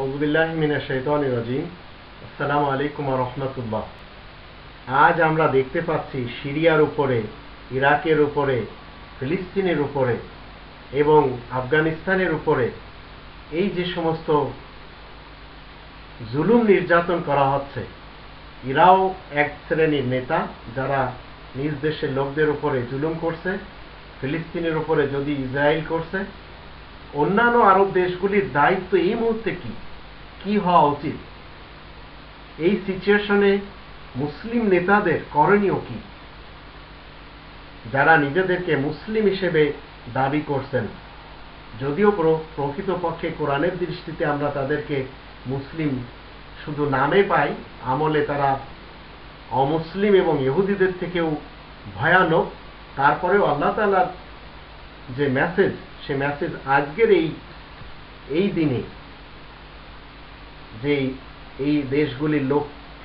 আউযুবিল্লাহি মিনাশ শাইতানির রাজিম। আসসালামু আলাইকুম ওয়া রাহমাতুল্লাহ। আজ আমরা দেখতে পাচ্ছি সিরিয়ার উপরে, ইরাকের উপরে, ফিলিস্তিনের উপরে এবং আফগানিস্তানের উপরে এই যে সমস্ত জুলুম নির্যাতন করা হচ্ছে, এরাও এক শ্রেণীর নেতা যারা নিজ দেশের লোকদের উপরে জুলুম করছে। ফিলিস্তিনের উপরে যদি ইসরায়েল করছে, অন্যান্য আরব দেশগুলির দায়িত্ব এই মুহূর্তে কি হওয়া উচিত? এই সিচুয়েশনে মুসলিম নেতাদের করণীয় কি? যারা নিজেদেরকে মুসলিম হিসেবে দাবি করছেন, যদিও প্রকৃতপক্ষে কোরআনের দৃষ্টিতে আমরা তাদেরকে মুসলিম শুধু নামে পাই, আমলে তারা অমুসলিম এবং ইহুদিদের থেকেও ভয়ানক। তারপরেও আল্লাহ তাআলার যে মেসেজ, সে মেসেজ আজকের এই দিনে যে এই দেশগুলির লোক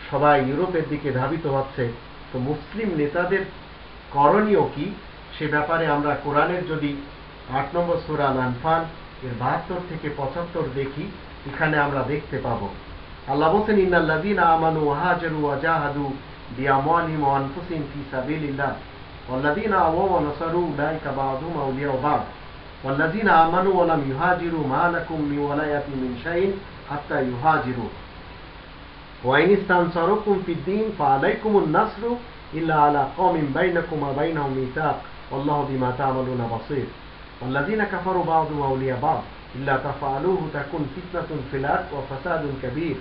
সবাই ইউরোপের দিকে ধাবিত হচ্ছে, তো মুসলিম নেতাদের করণীয় কি সে ব্যাপারে আমরা কোরআনের যদি ৮ নম্বর সূরা আল-আনফাল এর ৭২ থেকে ৭৫ দেখি, এখানে আমরা দেখতে পাবো আল্লাহ বলেন, ইন্নাল্লাযীনা আমানু ওয়া হাজারু ওয়া জাহাদু বিআমওয়ালিহিম ওয়া আনফুসিহিম ফি সাবিলিল্লাহ ওয়াল্লাযীনা আওয়াউ ওয়া নাসারু উলাইকা বা'দুহুম আউলিয়াউ বা'দ ওয়াল্লাযীনা আমানু ওয়া লাম ইউহাজিরু মা লাকুম মিন ওয়ালায়াতিহিম মিন শাইইন হাত্তা ইউহাজিরু ওয়া ইন ইসতানসারুকুম ফিদ-দীন ফা'আলাইকুমুন নাসরু ইল্লা আলা কওমিন বাইনাকুম ওয়া বাইনাহুম মিসাক ওয়াল্লাহু বিমা তা'মালুনা বাসীর ওয়াল্লাযীনা কাফারু বা'দুহুম আউলিয়া বা'দ ইল্লা তাফআলুহু তাকুন ফিতনাতুন ফিল আরদ ওয়া ফাসাদুন কাবীর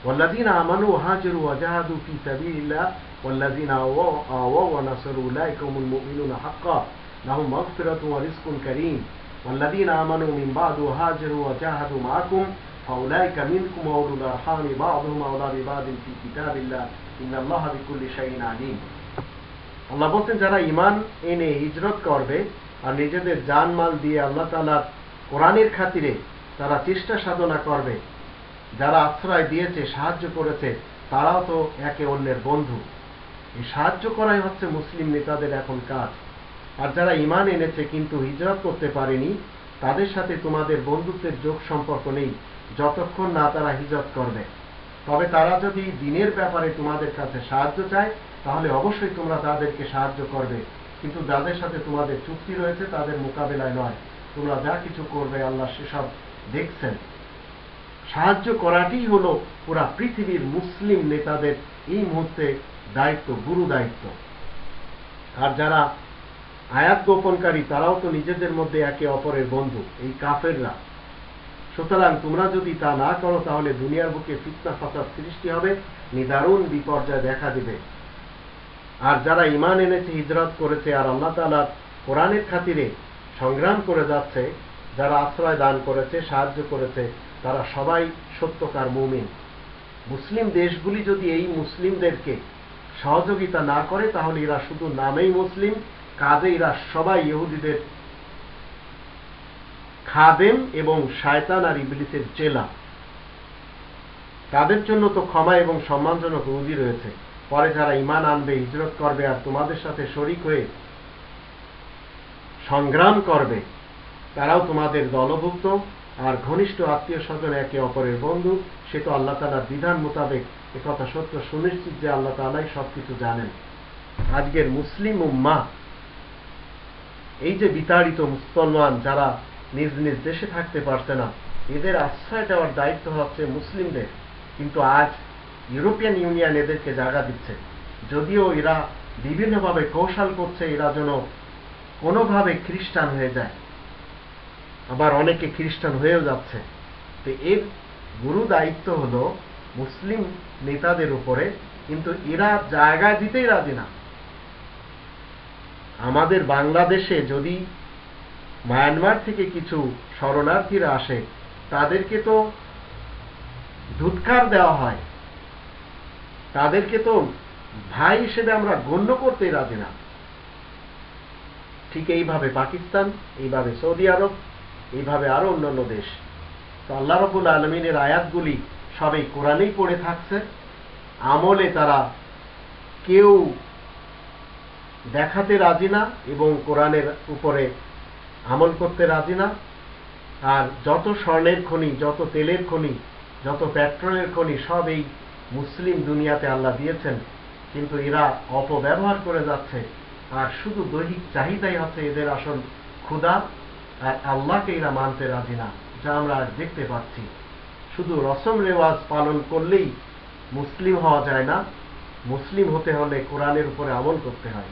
ওয়াল্লাযীনা আমানু ওয়া হাজারু ওয়া জাহাদু ফি সাবিলিল্লাহ ওয়াল্লাযীনা আওয়াউ ওয়া নাসারু উলাইকা হুমুল মুমিনুনা হাক্কান লাহুম মাগফিরাতুন ওয়া রিজকুন কারীম ওয়াল্লাযীনা আমানু মিন বা'দু ওয়া হাজারু ওয়া জাহাদু মা'আকুম ফাউলাইকা মিনকুম ওয়া উলুল আরহামি বা'দুহুম আওলা বিবাদিন ফি কিতাবিল্লাহ ইন্নাল্লাহা বিকুল্লি শাইইন আলীম। আল্লাহ বলেন, যারা ঈমান এনে হিজরত করবে আর নিজেদের জানমাল দিয়ে আল্লাহ তাআলার কোরআনের খাতিরে তারা চেষ্টা সাধনা করবে, যারা আশ্রয় দিয়েছে, সাহায্য করেছে, তারাও তো একে অন্যের বন্ধু। এই সাহায্য করাই হচ্ছে মুসলিম নেতাদের এখন কাজ। আর যারা ঈমান এনেছে কিন্তু হিজরত করতে পারেনি, তাদের সাথে তোমাদের বন্ধুত্বের যোগ সম্পর্ক নেই যতক্ষণ না তারা হিজরত করবে। তবে তারা যদি দ্বীনের ব্যাপারে তোমাদের কাছে সাহায্য চায়, তাহলে অবশ্যই তোমরা তাদেরকে সাহায্য করবে, কিন্তু যাদের সাথে তোমাদের চুক্তি রয়েছে তাদের মোকাবেলায় নয়। তোমরা যা কিছু করবে আল্লাহ সেসব দেখছেন। সাহায্য করাটাই হলো পুরা পৃথিবীর মুসলিম নেতাদের এই মুহূর্তে দায়িত্ব, গুরু দায়িত্ব। আর যারা আয়াত গোপনকারী, তারাও তো নিজেদের মধ্যে একে অপরের বন্ধু, এই কাফেররা। সুতরাং তোমরা যদি তা না করো, তাহলে দুনিয়ার বুকে ফিতনা ফাসাদ সৃষ্টি হবে, নিদারুণ বিপর্যয় দেখা দিবে। আর যারা ঈমান এনেছে, হিজরত করেছে আর আল্লাহ তাআলার কোরআনের খাতিরে সংগ্রাম করে যাচ্ছে, যারা আশ্রয় দান করেছে, সাহায্য করেছে, তারা সবাই সত্যকার মুমিন। মুসলিম দেশগুলি যদি এই মুসলিমদেরকে সহযোগিতা না করে, তাহলে এরা শুধু নামেই মুসলিম, কাজে এরা সবাই ইহুদিদের খাদেম এবং শয়তান আর ইবলিসের চেলা। তাদের জন্য তো ক্ষমা এবং সম্মানজনক রুজি রয়েছে। পরে যারা ঈমান আনবে, হিজরত করবে আর তোমাদের সাথে শরীক হয়ে সংগ্রাম করবে, তারাও তোমাদের দলভুক্ত আর ঘনিষ্ঠ আত্মীয় স্বজন, একে অপরের বন্ধু। সে তো আল্লাহ তাআলার বিধান মোতাবেক একথা সত্য সুনিশ্চিত যে আল্লাহ তাআলাই সবকিছু জানেন। আজকের মুসলিম উম্মাহ, এই যে বিতাড়িত মুসলমান যারা নিজ নিজ দেশে থাকতে পারছে না, এদের আশ্রয় দেওয়ার দায়িত্ব হচ্ছে মুসলিমদের। কিন্তু আজ ইউরোপিয়ান ইউনিয়ন এদেরকে জায়গা দিচ্ছে, যদিও এরা বিভিন্নভাবে কৌশল করছে এরা যেন কোনোভাবে খ্রিস্টান হয়ে যায়, আবার অনেকে খ্রিস্টান হয়েও যাচ্ছে। তো এর গুরু দায়িত্ব হলো মুসলিম নেতাদের উপরে, কিন্তু এরা জায়গা দিতেই রাজি না। আমাদের বাংলাদেশে যদি মায়ানমার থেকে কিছু শরণার্থীরা আসে, তাদেরকে তো ধুৎকার দেওয়া হয়, তাদেরকে তো ভাই হিসেবে আমরা গণ্য করতে রাজি না। ঠিক এইভাবে পাকিস্তান, এইভাবে সৌদি আরব, এইভাবে আরো অন্যান্য দেশ। তো আল্লাহ রাব্বুল আলামিনের আয়াতগুলি সবই কোরআনেই পড়ে থাকছে, আমলে তারা কেউ দেখাতে রাজি না এবং কোরআনের উপরে আমল করতে রাজি না। আর যত স্বর্ণের খনি, যত তেলের খনি, যত পেট্রোলের খনি সব এই মুসলিম দুনিয়াতে আল্লাহ দিয়েছেন, কিন্তু এরা অপব্যবহার করে যাচ্ছে। আর শুধু দৈহিক চাহিদাই হচ্ছে এদের আসল ক্ষুধা, আর আল্লাহকে এরা মানতে রাজি না, যা আমরা দেখতে পাচ্ছি। শুধু রসম রেওয়াজ পালন করলেই মুসলিম হওয়া যায় না, মুসলিম হতে হলে কোরআনের উপরে আমল করতে হয়।